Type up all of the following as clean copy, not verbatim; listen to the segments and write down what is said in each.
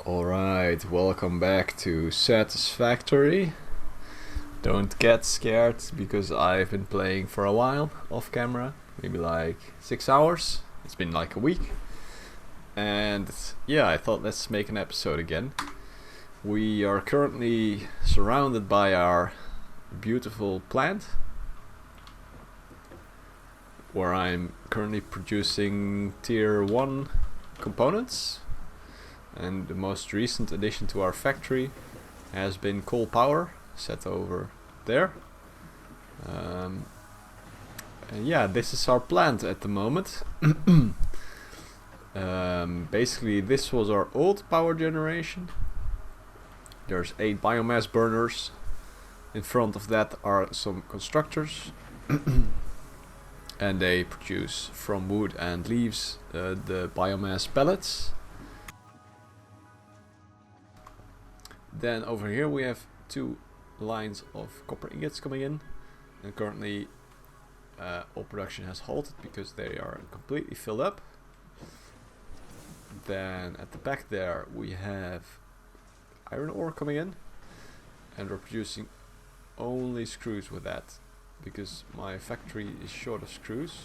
Alright, welcome back to Satisfactory. Don't get scared because I've been playing for a while off camera, maybe like 6 hours. It's been like a week. And yeah, I thought let's make an episode again. We are currently surrounded by our beautiful plant, where I'm currently producing tier 1 components. And the most recent addition to our factory has been coal power, set over there. And yeah, this is our plant at the moment. Basically, this was our old power generation. There's 8 biomass burners. In front of that are some constructors. And they produce from wood and leaves the biomass pellets. Then over here we have 2 lines of copper ingots coming in, and currently all production has halted because they are completely filled up. Then at the back there we have iron ore coming in, and we're producing only screws with that because my factory is short of screws.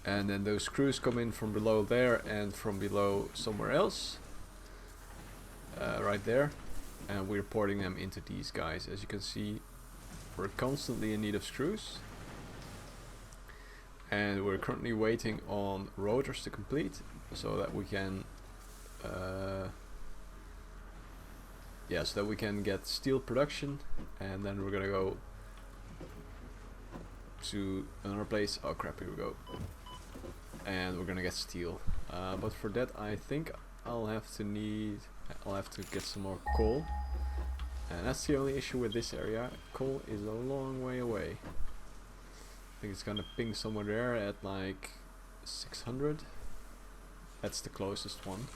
And then those screws come in from below there and from below somewhere else. Right there, and we're porting them into these guys. As you can see, we're constantly in need of screws, and we're currently waiting on rotors to complete so that we can get steel production, and then we're gonna go to another place. Oh crap, here we go. And we're gonna get steel, but for that I think I'll have to get some more coal, and that's the only issue with this area. Coal is a long way away. I think it's gonna ping somewhere there at like 600. That's the closest one.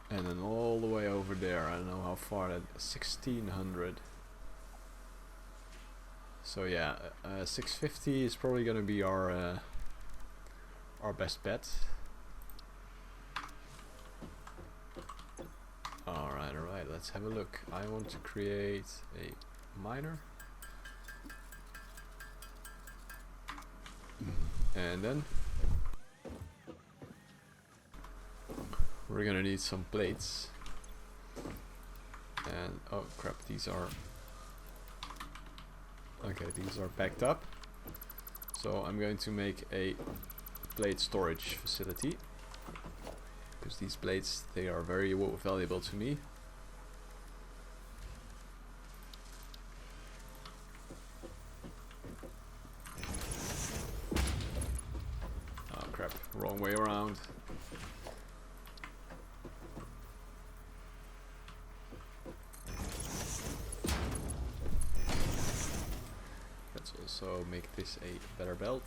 And then all the way over there, I don't know how far, that 1600. So yeah, 650 is probably gonna be our best bet. Alright, let's have a look. I want to create a miner. And then we're gonna need some plates. And oh crap, these are backed up. So I'm going to make a plate storage facility, because these plates, they are very valuable to me. Oh crap, wrong way around. Let's also make this a better belt.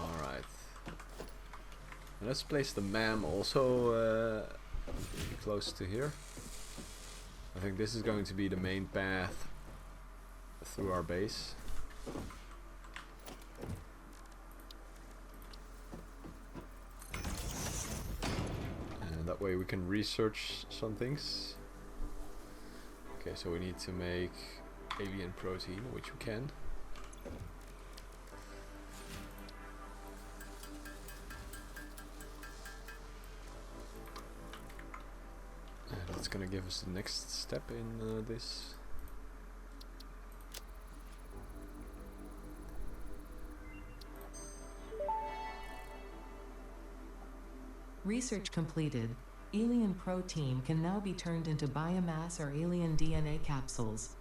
Alright. Let's place the MAM also close to here. I think this is going to be the main path through our base. And that way we can research some things. Okay, so we need to make alien protein, which we can. That's gonna give us the next step in this. Research completed. Alien protein can now be turned into biomass or alien DNA capsules.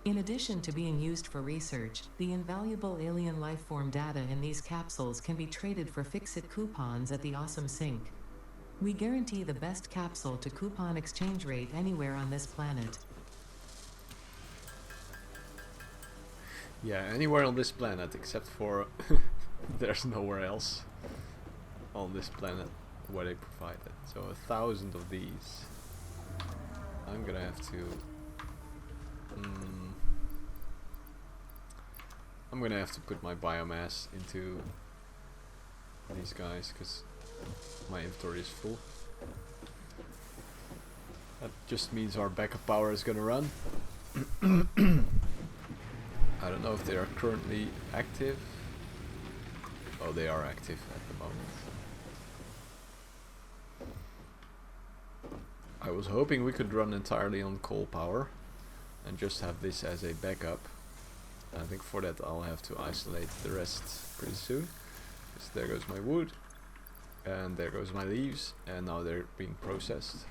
In addition to being used for research, the invaluable alien lifeform data in these capsules can be traded for fix-it coupons at the Awesome Sync. We guarantee the best capsule to coupon exchange rate anywhere on this planet. Yeah, anywhere on this planet, except for there's nowhere else on this planet where they provide it. So 1,000 of these. I'm gonna have to I'm gonna have to put my biomass into these guys because my inventory is full. That just means our backup power is gonna run. I don't know if they are currently active. Oh, they are active at the moment. I was hoping we could run entirely on coal power and just have this as a backup. I think for that I'll have to isolate the rest pretty soon. So there goes my wood, and there goes my leaves, and now they're being processed.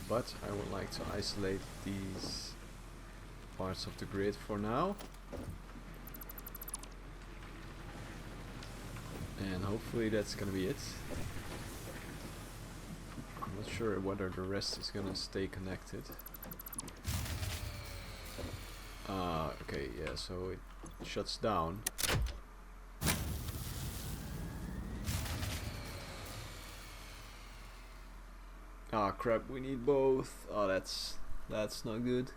But I would like to isolate these parts of the grid for now. And hopefully that's gonna be it. I'm not sure whether the rest is gonna stay connected. Okay, yeah, so it shuts down. Ah, crap, we need both. Oh, that's not good.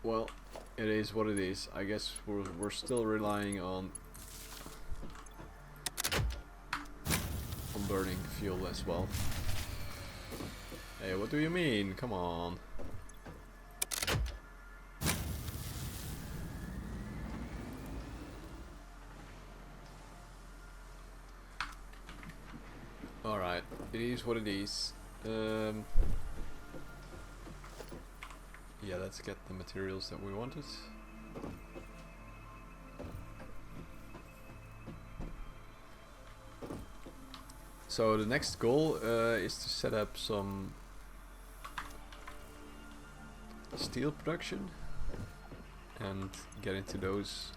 Well, it is what it is. I guess we're still relying on burning fuel as well. Hey, what do you mean? Come on. Alright, it is what it is. Yeah, let's get the materials that we wanted. So the next goal is to set up some steel production and get into those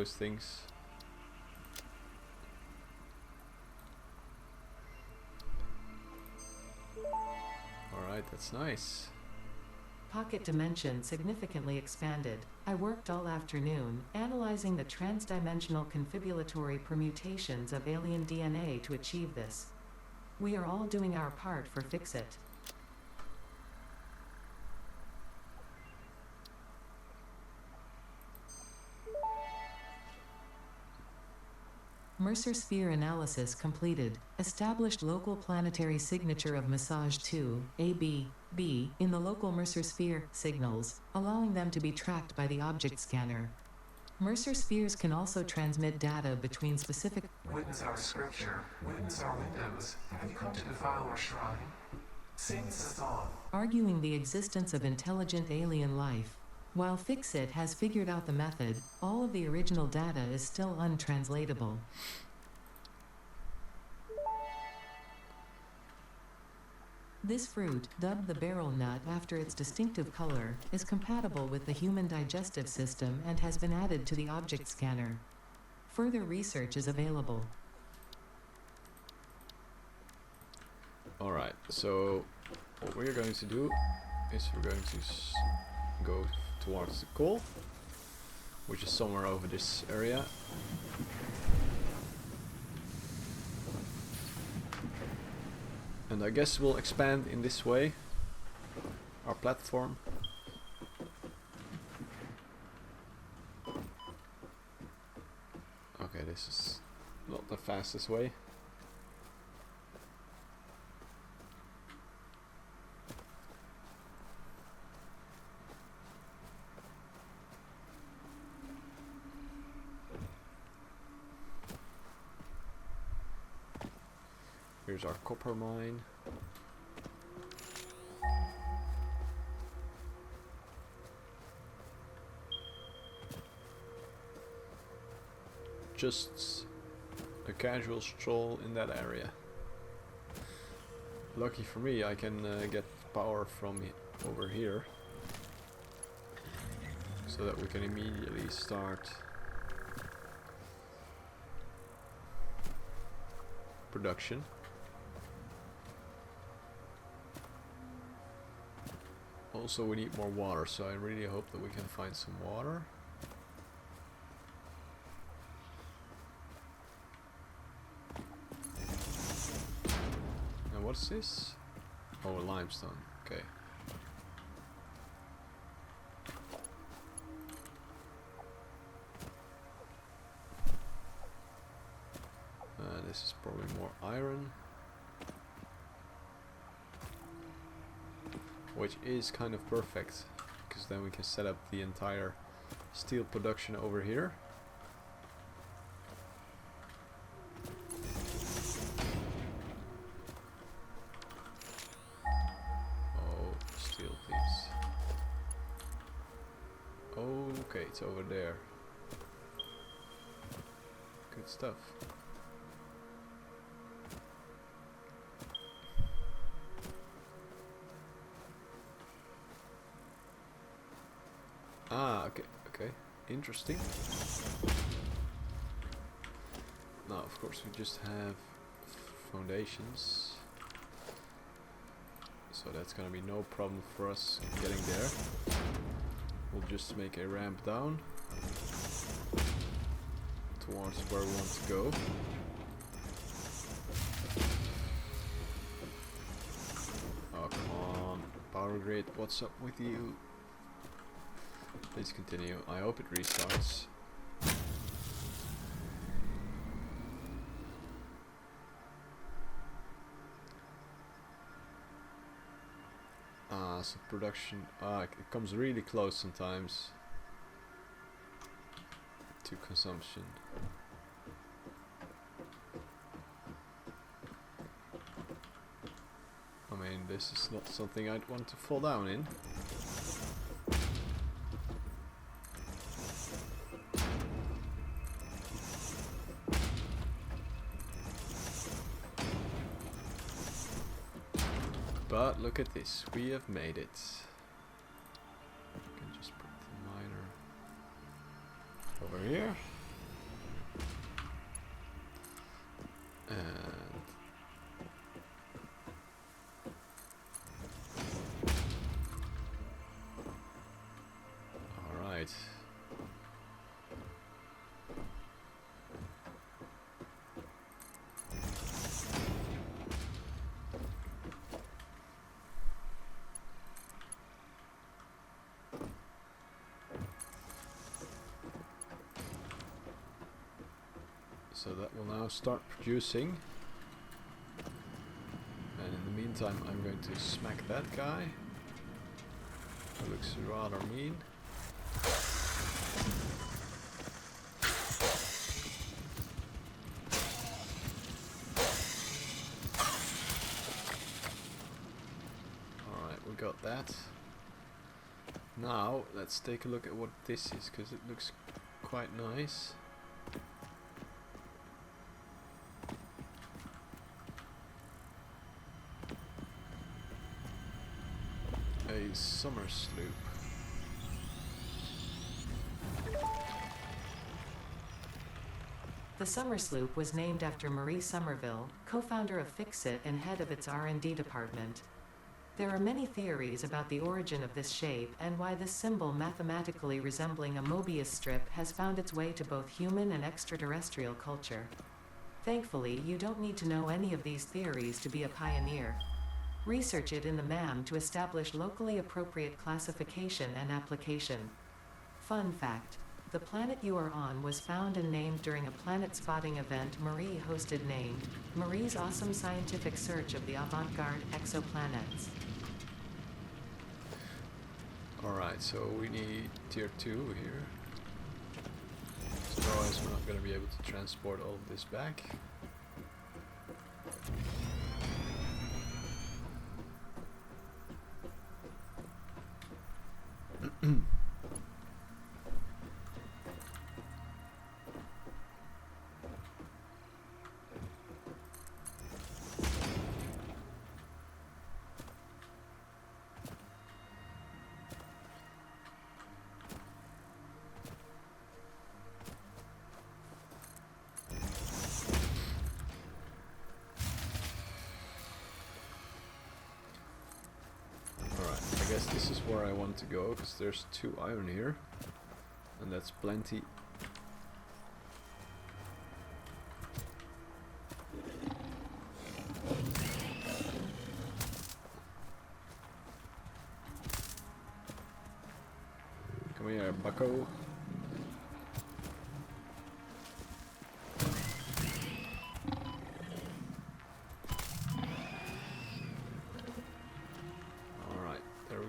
things. Alright, that's nice. Pocket dimension significantly expanded. I worked all afternoon, analyzing the transdimensional confibulatory permutations of alien DNA to achieve this. We are all doing our part for Fix-It. Mercer sphere analysis completed. Established local planetary signature of massage 2, AB, B, in the local Mercer sphere signals, allowing them to be tracked by the object scanner. Mercer spheres can also transmit data between specific. Witness our scripture, witness our windows. Have you come to defile our shrine? Sing us on. Arguing the existence of intelligent alien life. While Fix-It has figured out the method, all of the original data is still untranslatable. This fruit, dubbed the barrel nut after its distinctive color, is compatible with the human digestive system and has been added to the object scanner. Further research is available. Alright, so what we're going to do is we're going to go towards the coal, which is somewhere over this area. And I guess we'll expand in this way our platform. Okay, this is not the fastest way. Here's our copper mine. Just a casual stroll in that area. Lucky for me, I can get power from over here, so that we can immediately start production. Also, we need more water, so I really hope that we can find some water. And what's this? Oh, limestone. Okay. This is probably more iron. Which is kind of perfect, because then we can set up the entire steel production over here. Oh, steel please. Okay, it's over there. Good stuff. Ah, okay, interesting. Now, of course, we just have foundations, so that's gonna be no problem for us getting there. We'll just make a ramp down towards where we want to go. Oh, come on, power grid, what's up with you? Please continue. I hope it restarts. So production. It comes really close sometimes to consumption. I mean, this is not something I'd want to fall down in. But look at this, we have made it. I can just put the miner over here. And alright. So that will now start producing, and in the meantime I'm going to smack that guy, who looks rather mean. Alright, we got that. Now let's take a look at what this is, because it looks quite nice. A summer sloop. The Summer Sloop was named after Marie Somerville, co-founder of Fixit and head of its R&D department. There are many theories about the origin of this shape and why this symbol, mathematically resembling a Mobius strip, has found its way to both human and extraterrestrial culture. Thankfully, you don't need to know any of these theories to be a pioneer. Research it in the MAM to establish locally appropriate classification and application. Fun fact: the planet you are on was found and named during a planet spotting event Marie hosted, named Marie's Awesome Scientific Search of the Avant-Garde Exoplanets. Alright, so we need tier 2 here. Otherwise we're not going to be able to transport all of this back. where I want to go, because there's 2 iron here, and that's plenty. Come here, bucko.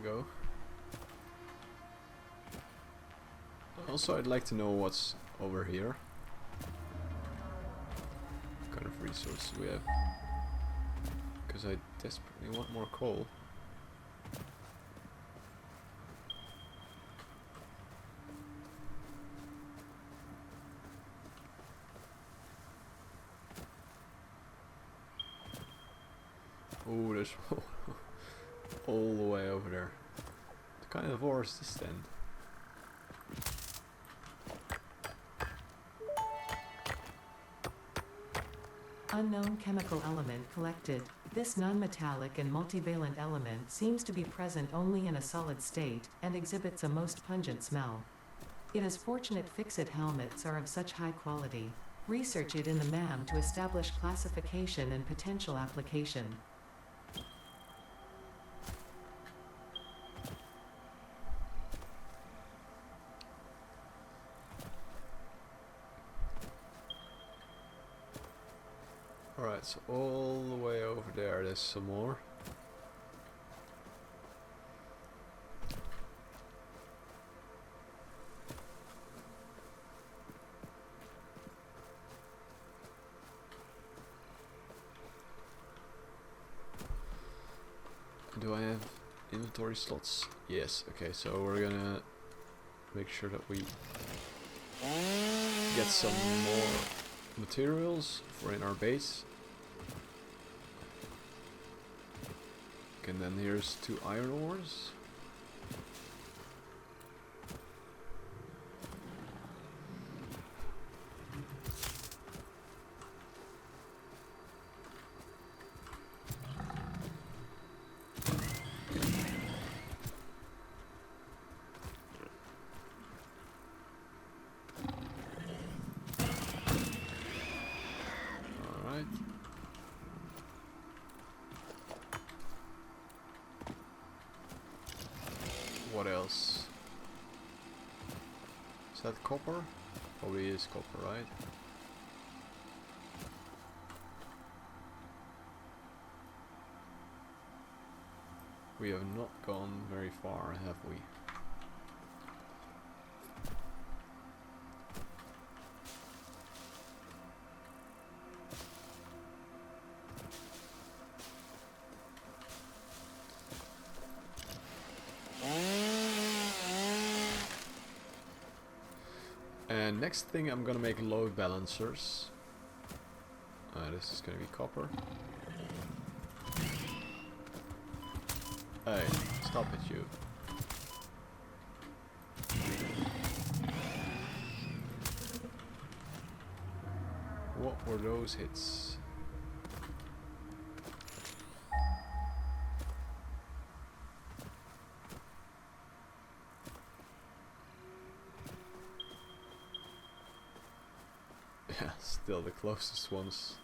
Go. Also, I'd like to know what's over here. What kind of resources we have? Because I desperately want more coal. Oh, there's all the way over there. What kind of ore is this then? Unknown chemical element collected. This non-metallic and multivalent element seems to be present only in a solid state, and exhibits a most pungent smell. It is fortunate fixit helmets are of such high quality. Research it in the MAM to establish classification and potential application. Alright, so all the way over there's some more. Do I have inventory slots? Yes, okay, so we're gonna make sure that we get some more materials for in our base. And then here's 2 iron ores. Alright. What else? Is that copper? Probably is copper, right? We have not gone very far, have we? And next thing, I'm gonna make load balancers. This is gonna be copper. Hey, stop it, you. What were those hits? Yeah, still the closest ones.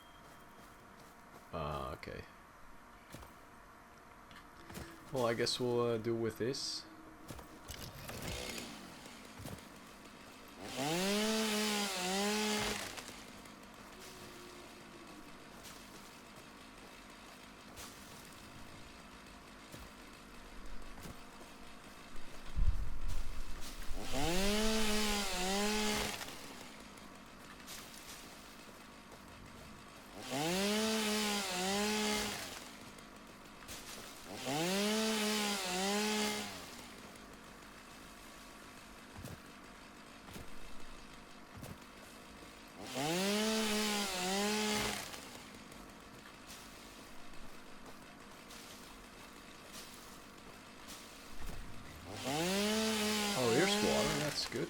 Okay. Well, I guess we'll do with this. Oh, here's water, that's good.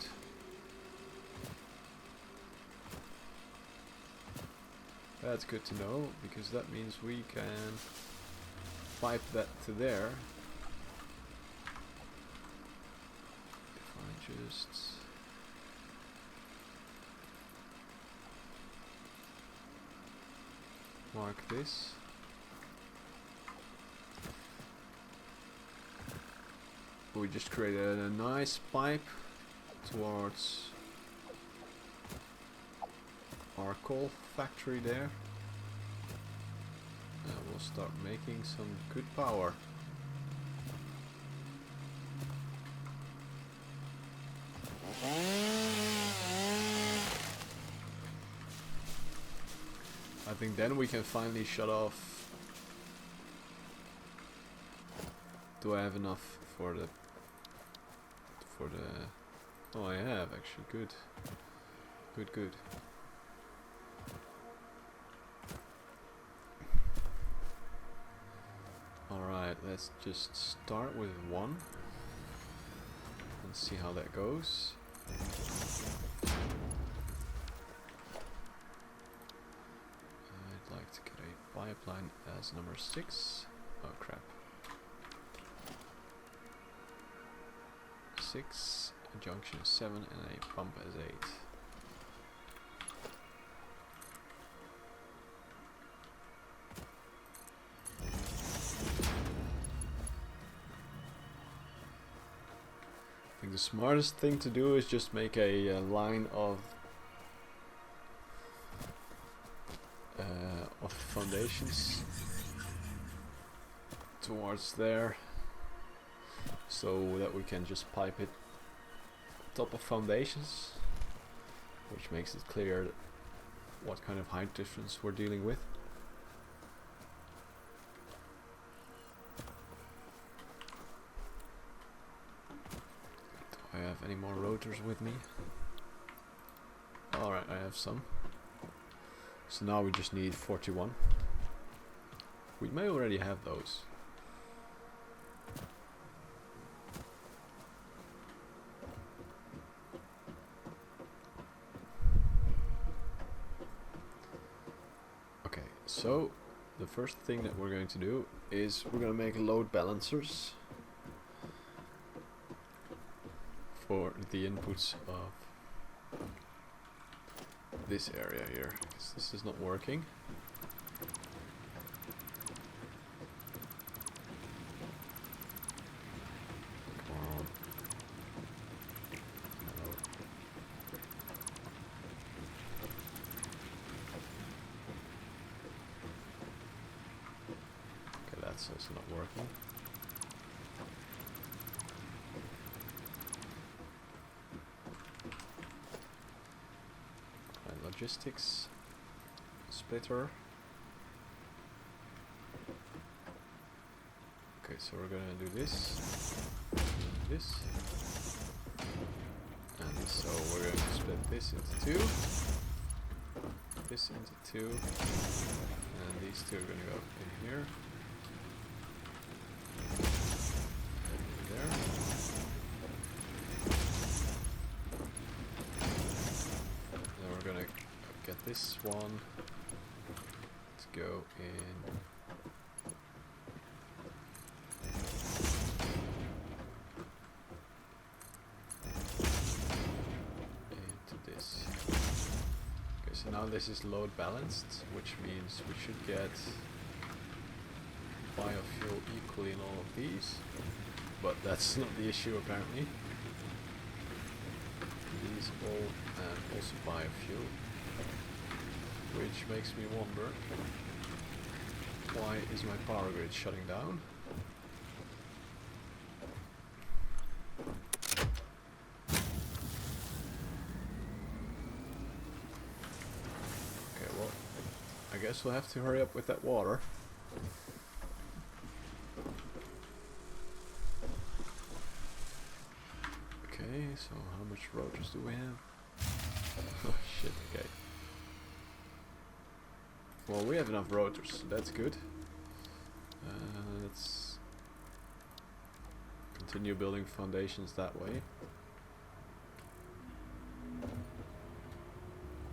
That's good to know, because that means we can pipe that to there. just mark this. We just created a nice pipe towards our coal factory there. And we'll start making some good power. I think then we can finally shut off. Do I have enough for the oh, I have actually. Good. Alright, let's just start with one and see how that goes. I'd like to get a pipeline as number 6. Oh crap. 6, a junction is 7, and a pump as 8. I think the smartest thing to do is just make a line of foundations towards there, so that we can just pipe it top of foundations, which makes it clear what kind of height difference we're dealing with. Do I have any more rotors with me? Alright, I have some. So now we just need 41. We may already have those. Okay, so the first thing that we're going to do is we're going to make load balancers for the inputs of this area here, because this is not working. Come on. Hello. Okay, that's also not working. Logistics splitter. Okay, so we're gonna do this, and so we're going to split this into 2, this into 2, and these two are gonna go in here, and there. Then we're gonna get this one to go in into this. Okay, so now this is load balanced, which means we should get biofuel equally in all of these, but that's not the issue apparently. These all and also biofuel. Which makes me wonder, why is my power grid shutting down? Okay, well, I guess we'll have to hurry up with that water. Okay, so how much rotors do we have? Oh shit, okay. Well, we have enough rotors, so that's good. Let's continue building foundations that way.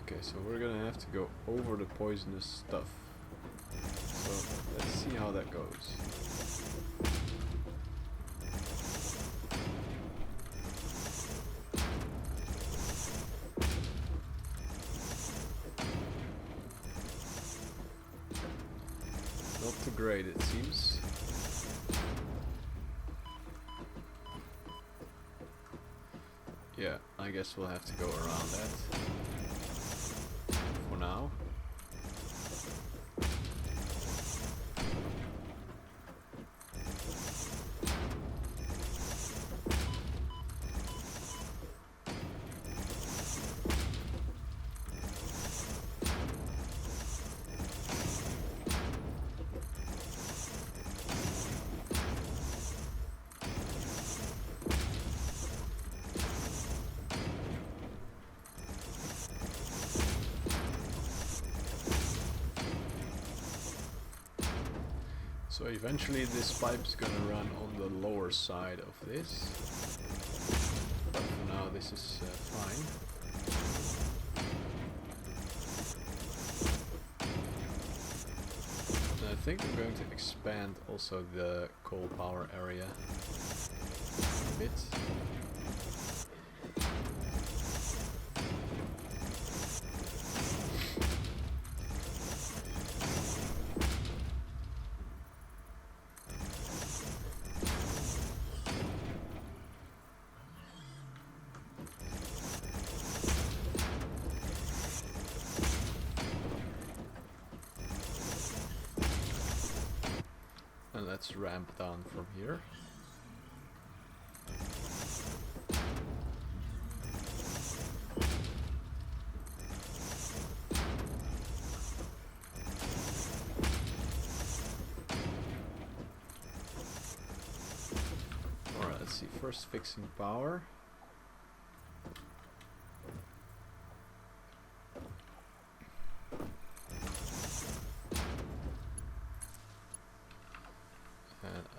Okay, so we're gonna have to go over the poisonous stuff. So let's see how that goes. not too great, it seems. Yeah, I guess we'll have to go around that for now. So eventually this pipe is gonna run on the lower side of this, but for now this is fine. And I think I'm going to expand also the coal power area a bit. Let's ramp down from here. Alright, let's see. First fixing power.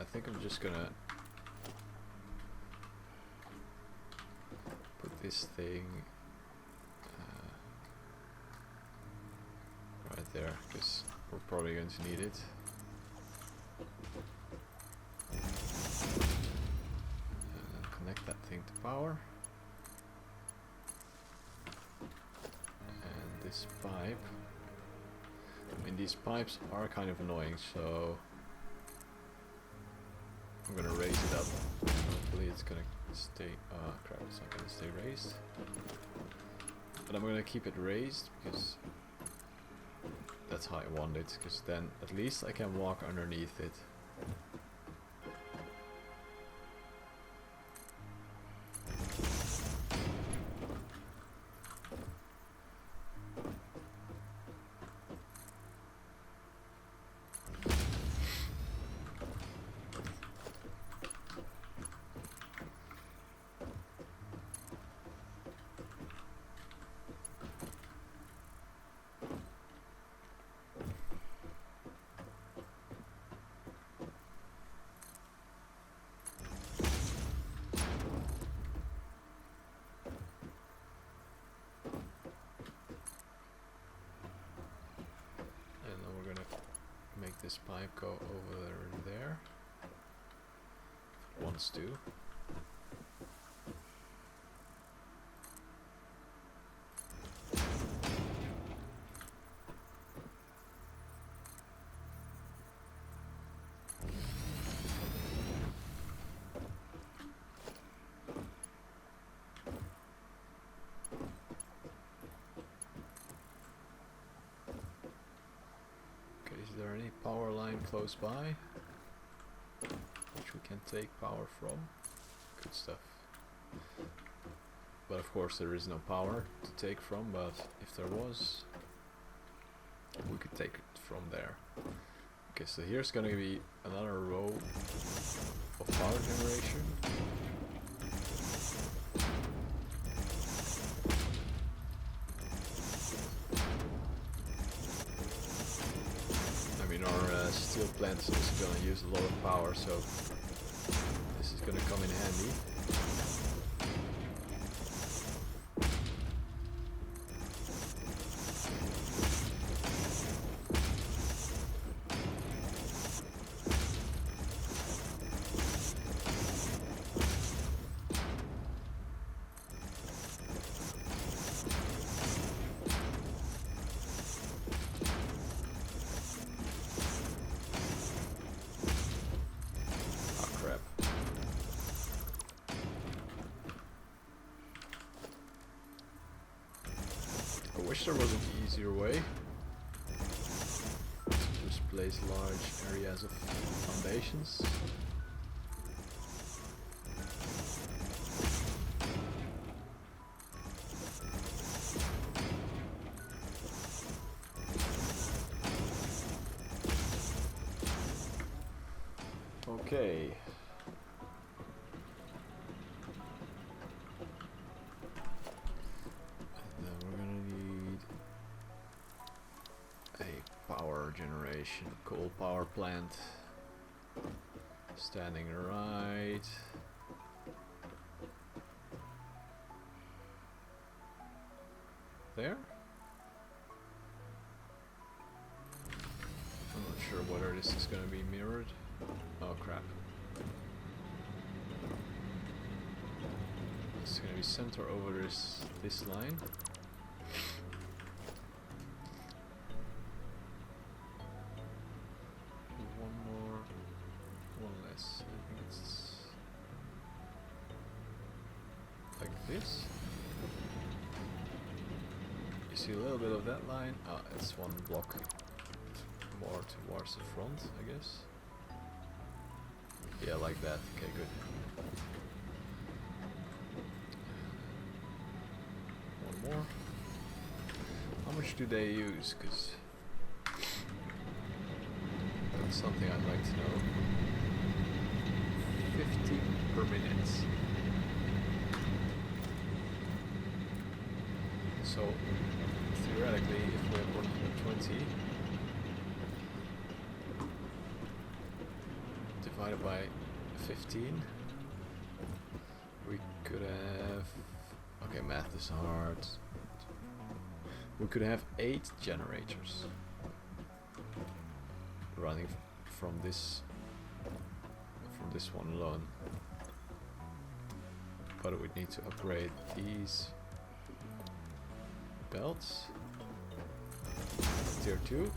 I think I'm just gonna put this thing right there, because we're probably going to need it. And connect that thing to power. And this pipe. I mean, these pipes are kind of annoying, so I'm gonna raise it up. Hopefully it's gonna stay. Crap, it's not gonna stay raised. But I'm gonna keep it raised because that's how I want it. Because then at least I can walk underneath it. This pipe go over there if it wants to. Is there any power line close by which we can take power from? Good stuff. But of course there is no power to take from, but if there was, we could take it from there. Okay, so here's gonna be another row of power generation. Our steel plant is also going to use a lot of power, so this is going to come in handy. wish there was an easier way to just place large areas of foundations. Okay. And then we're gonna need a power generation, coal power plant. Standing right. There? I'm not sure whether this is gonna be mirrored. Oh crap. It's gonna be center over this line. One more, one less. I think it's like this. You see a little bit of that line. Ah, it's one block more towards the front, I guess. Yeah, like that. Okay, good. One more. How much do they use? Because that's something I'd like to know. 50 per minute. So, theoretically, if we have 120 divided by 15, we could have, okay, math is hard, we could have 8 generators running from this one alone, but we'd need to upgrade these belts, tier 2.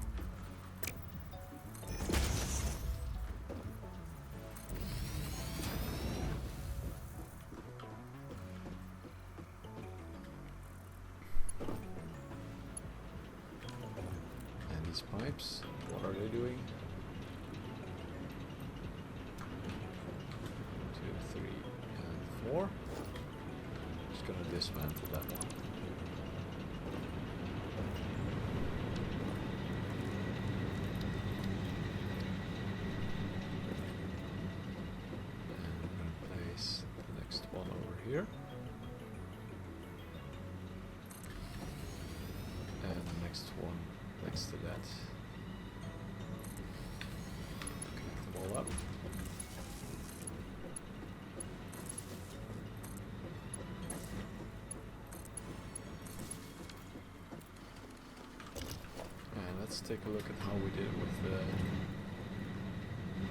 Pipes, what are they doing? 2, 3, and 4. Just gonna dismantle that one. And I'm gonna place the next one over here. And the next one next to that. Connect them all up. And let's take a look at how we did it with the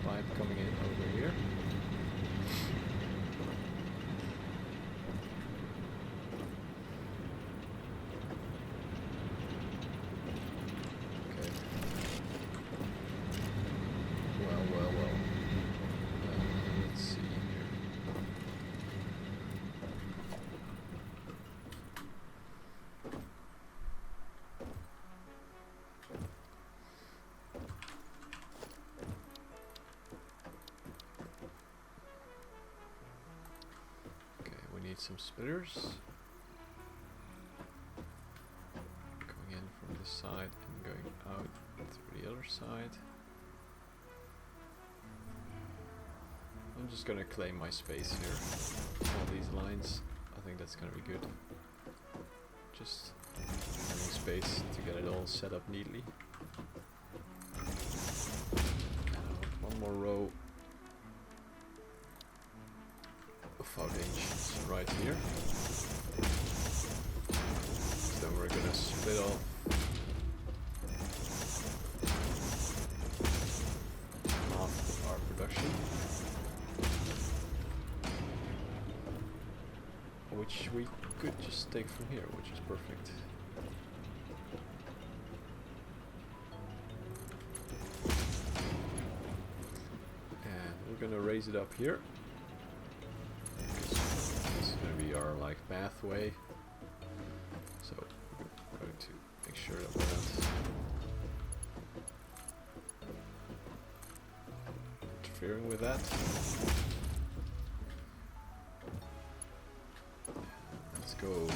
pipe coming in over here. Some splitters going in from this side and going out through the other side. I'm just gonna claim my space here. All these lines, I think that's gonna be good. Just having space to get it all set up neatly. And one more row of foundations right here. So then we're gonna split off half of our production, which we could just take from here, which is perfect. And we're gonna raise it up here. This is gonna be our like pathway. So we're going to make sure that we're not interfering with that. Let's go.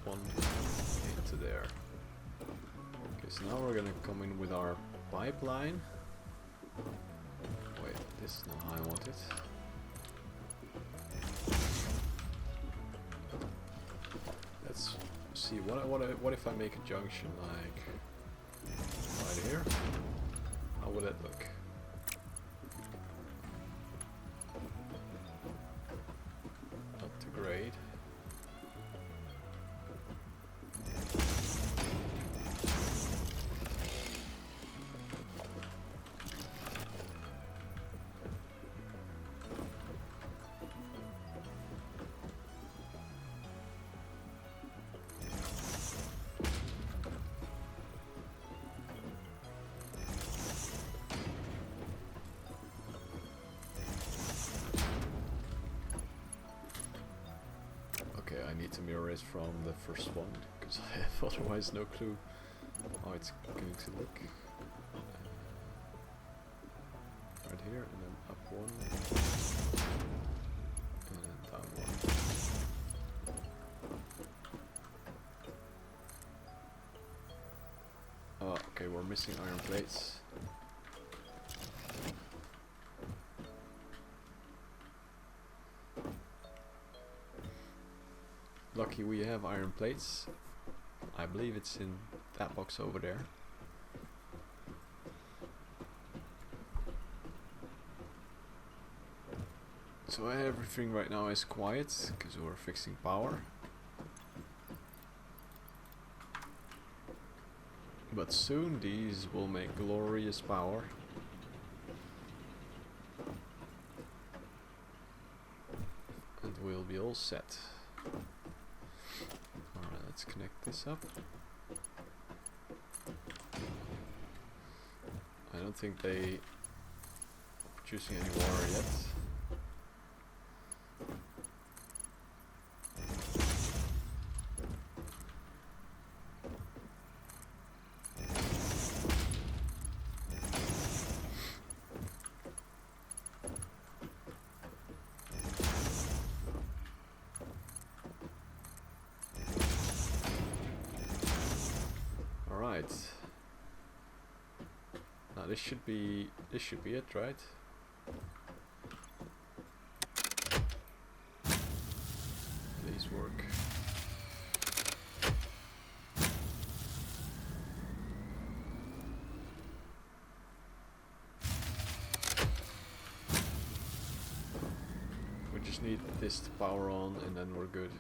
One into there. Okay, so now we're gonna come in with our pipeline. Wait, this is not how I want it. Let's see. What if I make a junction like right here? How would that look? Not too great. I need to mirror it from the first one, because I have otherwise no clue how it's going to look. Right here, and then up one, and then down one. Oh, okay, we're missing iron plates. Lucky we have iron plates. I believe it's in that box over there. So everything right now is quiet because we're fixing power. But soon these will make glorious power. And we'll be all set. Alright, let's connect this up. I don't think they are producing any water yet. Now this should be it, right? Please work. We just need this to power on and then we're good.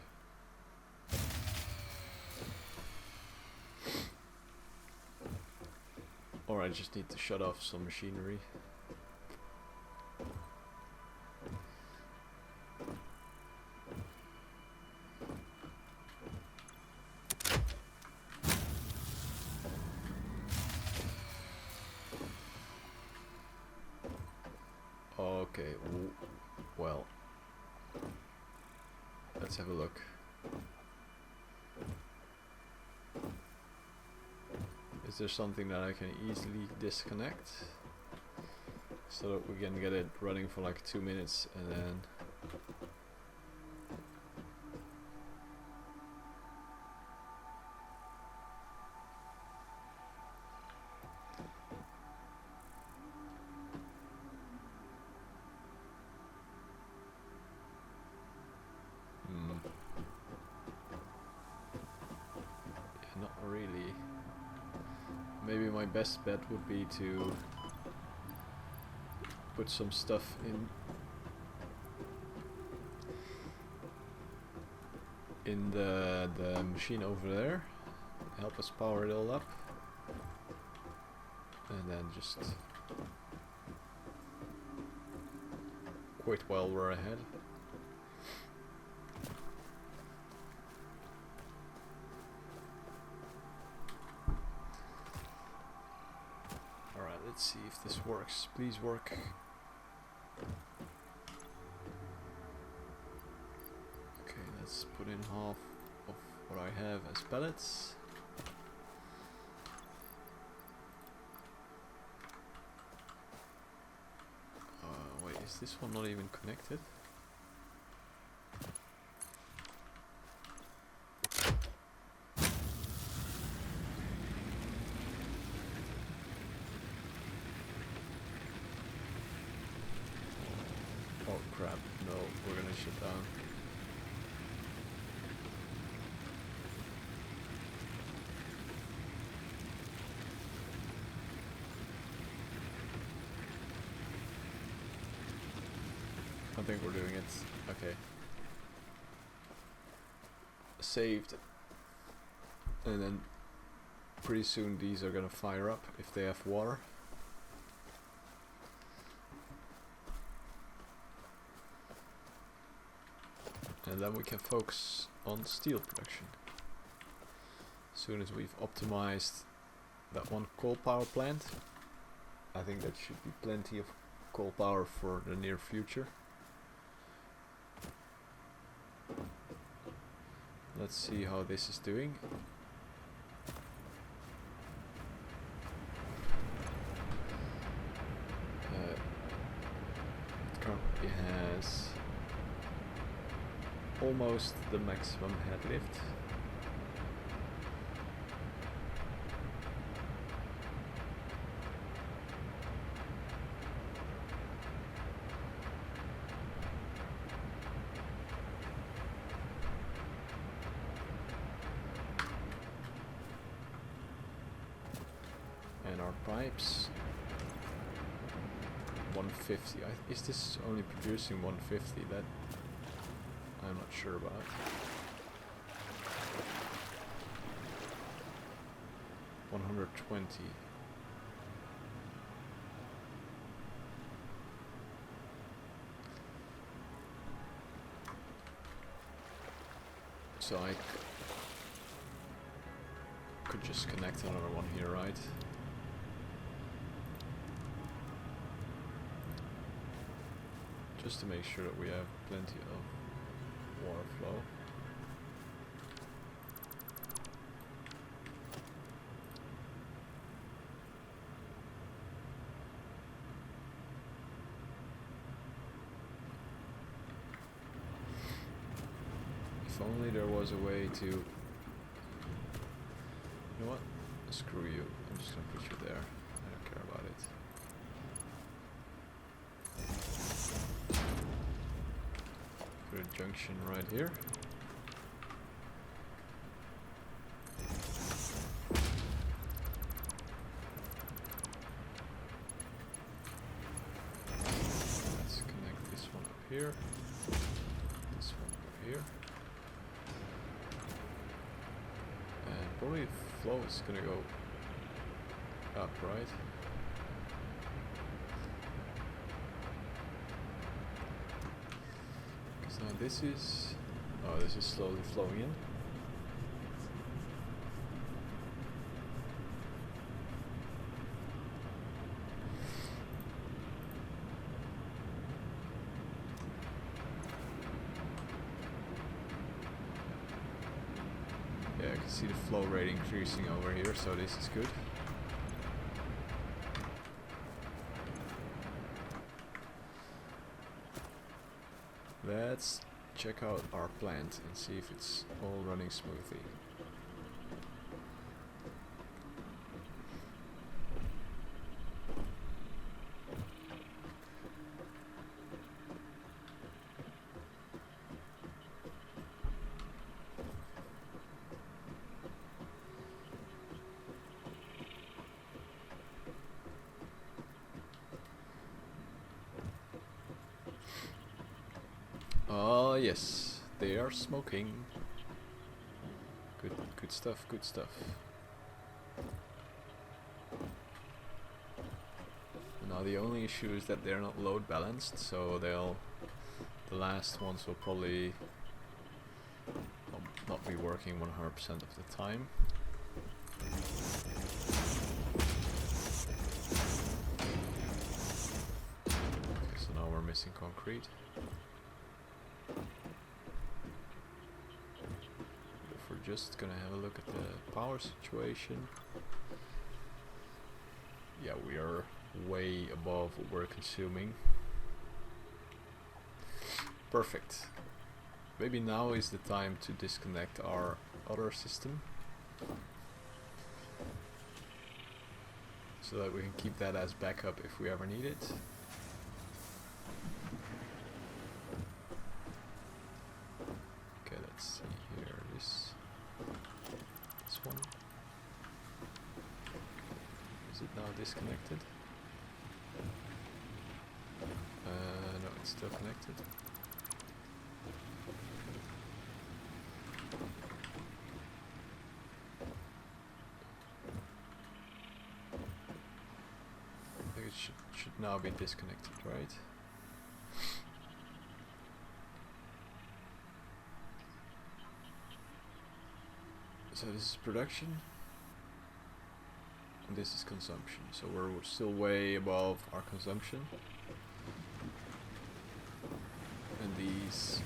Or I just need to shut off some machinery. Okay, well, let's have a look. Is there something that I can easily disconnect so that we can get it running for like 2 minutes and then yeah, not really. Maybe my best bet would be to put some stuff in the machine over there, help us power it all up, and then just quit while we're ahead. Let's see if this works. Please work. Okay, let's put in half of what I have as pellets. Wait, is this one not even connected? Oh crap, no, we're gonna shut down. I think we're doing it. Okay. Saved. And then pretty soon these are gonna fire up if they have water. And then we can focus on steel production. As soon as we've optimized that one coal power plant, I think that should be plenty of coal power for the near future. Let's see how this is doing. It currently has almost the maximum head lift. And our pipes 150. Is this only producing 150? That I'm not sure about. $120. So I could just connect another one here, right? Just to make sure that we have plenty of water flow. If only there was a way to... You know what? Screw you. I'm just gonna put you there. I don't care about it. Put a junction right here. Let's connect this one up here. This one up here. And probably flow is gonna go up, right? Now this is... oh, this is slowly flowing in. Yeah, I can see the flow rate increasing over here, so this is good. Let's check out our plant and see if it's all running smoothly. Oh yes, they are smoking. Good stuff, good stuff. Now the only issue is that they're not load balanced, so the last ones will probably not be working 100% of the time. missing concrete. If we're just gonna have a look at the power situation, yeah, we are way above what we're consuming. Perfect. Maybe now is the time to disconnect our other system, so that we can keep that as backup if we ever need it. Okay, let's see here. This one. Is it now disconnected? No, it's still connected. I think it should now be disconnected, right? So this is production, and this is consumption. So we're still way above our consumption. And these,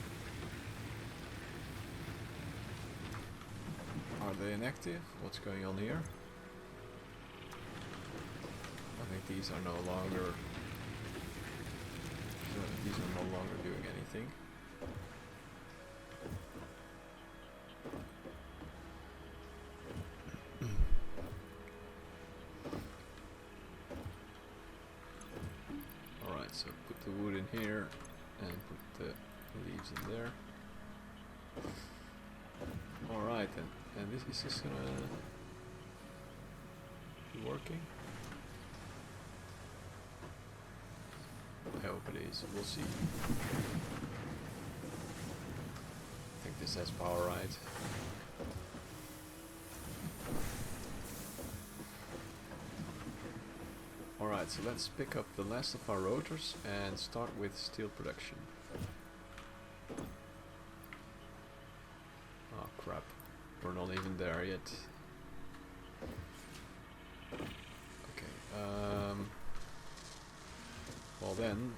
are they inactive? What's going on here? I think these are no longer doing anything. Alright, so put the wood in here and put the leaves in there. Alright then, and this is just gonna be working. I hope it is, we'll see. I think this has power, right? Alright, so let's pick up the last of our rotors and start with steel production. Oh crap, we're not even there yet. Okay, well then,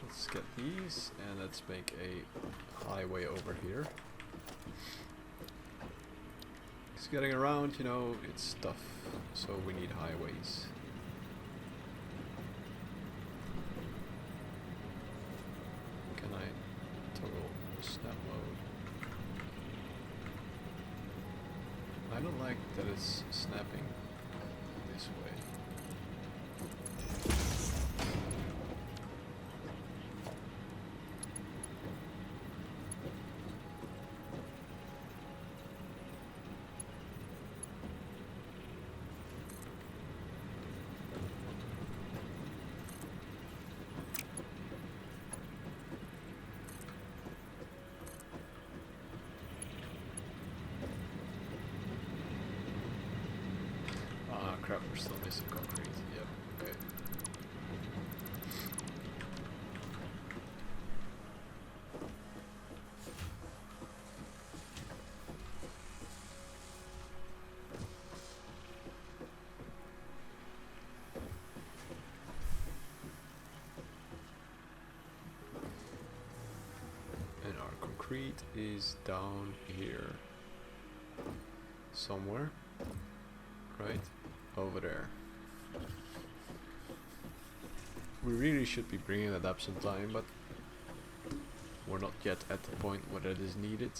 let's get these and let's make a highway over here. Because getting around, you know, it's tough, so we need highways. Can I toggle snap mode? I don't like that it's snapping this way. Crap, we're still missing concrete. Yep, okay. And our concrete is down here somewhere, right? Over there. We really should be bringing that up sometime, but we're not yet at the point where it is needed.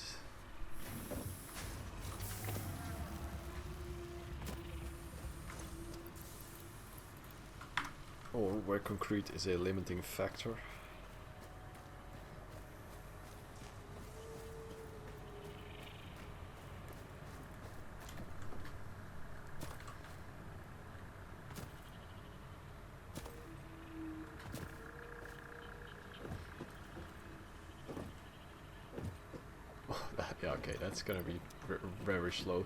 Or where concrete is a limiting factor. Yeah, okay, that's gonna be very slow.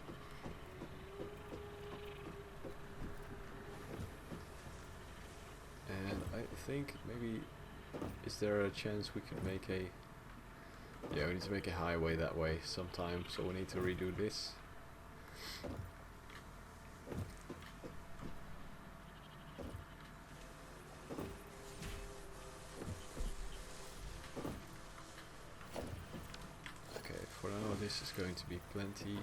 And I think maybe, is there a chance we could make a, yeah, we need to make a highway that way sometime, so we need to redo this. now this is going to be plenty.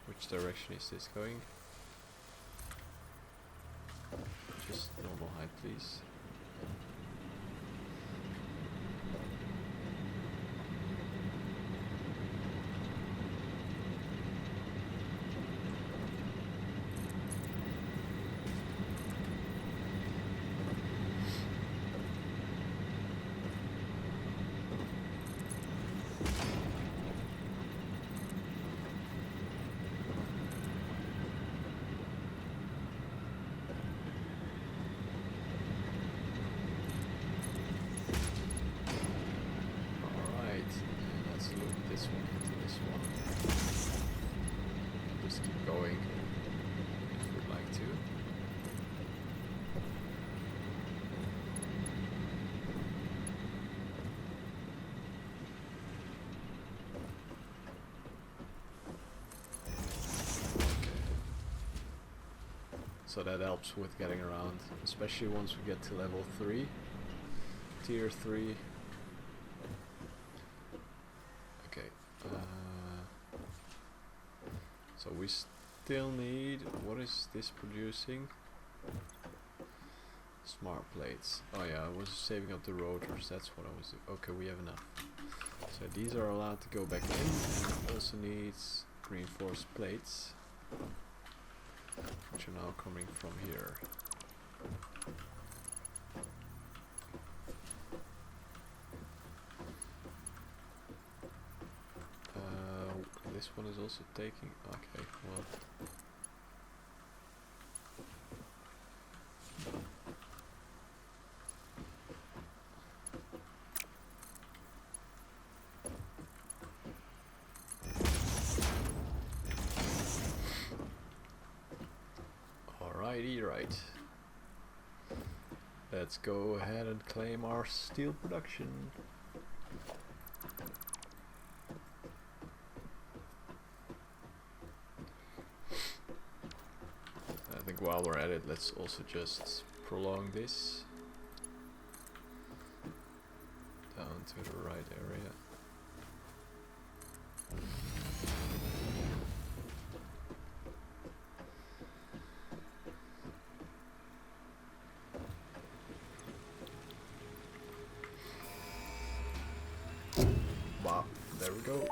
Which direction is this going? Just normal height, please. Just keep going if we'd like to. So that helps with getting around, especially once we get to level 3, tier 3. Okay. So we still need, what is this producing? Smart plates. Oh yeah, I was saving up the rotors, that's what I was doing. Okay, we have enough. So these are allowed to go back in, and also needs reinforced plates, which are now coming from here. This one is also taking, okay, well. Alrighty, right. Let's go ahead and claim our steel production. While we're at it, let's also just prolong this down to the right area. Wow, there we go.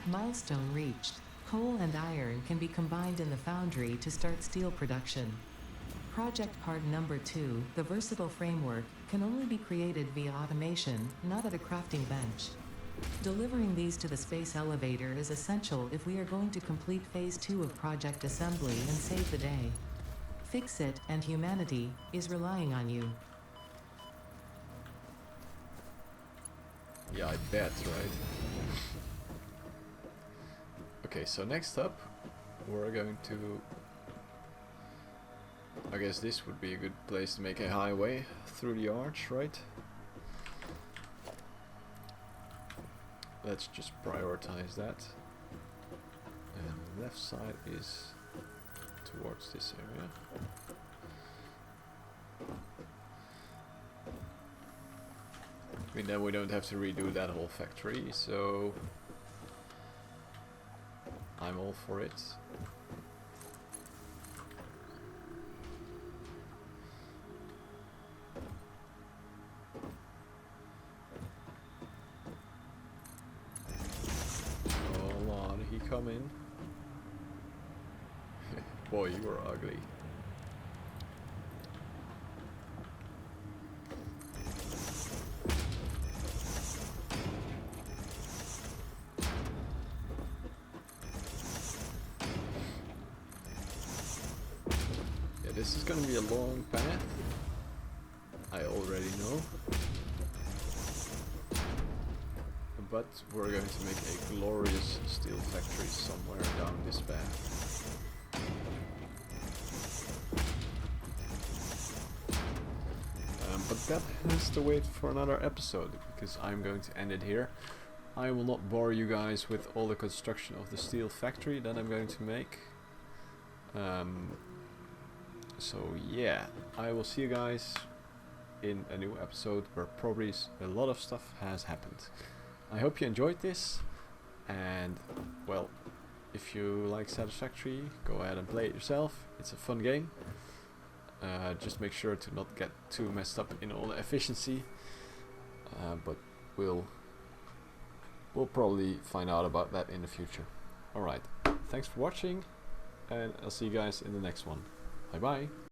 Milestone reached. Coal and iron can be combined in the foundry to start steel production. Project part number 2, the versatile framework, can only be created via automation, not at a crafting bench. Delivering these to the space elevator is essential if we are going to complete phase 2 of project assembly and save the day. Fix It and humanity is relying on you. Yeah, I bet, right? Okay, so next up, we're going to... I guess this would be a good place to make a highway through the arch, right? Let's just prioritize that. And the left side is towards this area. I mean, then we don't have to redo that whole factory, so... I'm all for it. Oh Lord, he come in. Boy, you are ugly. This is gonna be a long path, I already know, but we're going to make a glorious steel factory somewhere down this path. But that has to wait for another episode, because I'm going to end it here. I will not bore you guys with all the construction of the steel factory that I'm going to make. So yeah, I will see you guys in a new episode where probably a lot of stuff has happened. I hope you enjoyed this, and well, if you like Satisfactory, go ahead and play it yourself. It's a fun game. Just make sure to not get too messed up in all the efficiency, but we'll probably find out about that in the future. Alright, thanks for watching, and I'll see you guys in the next one. Bye bye.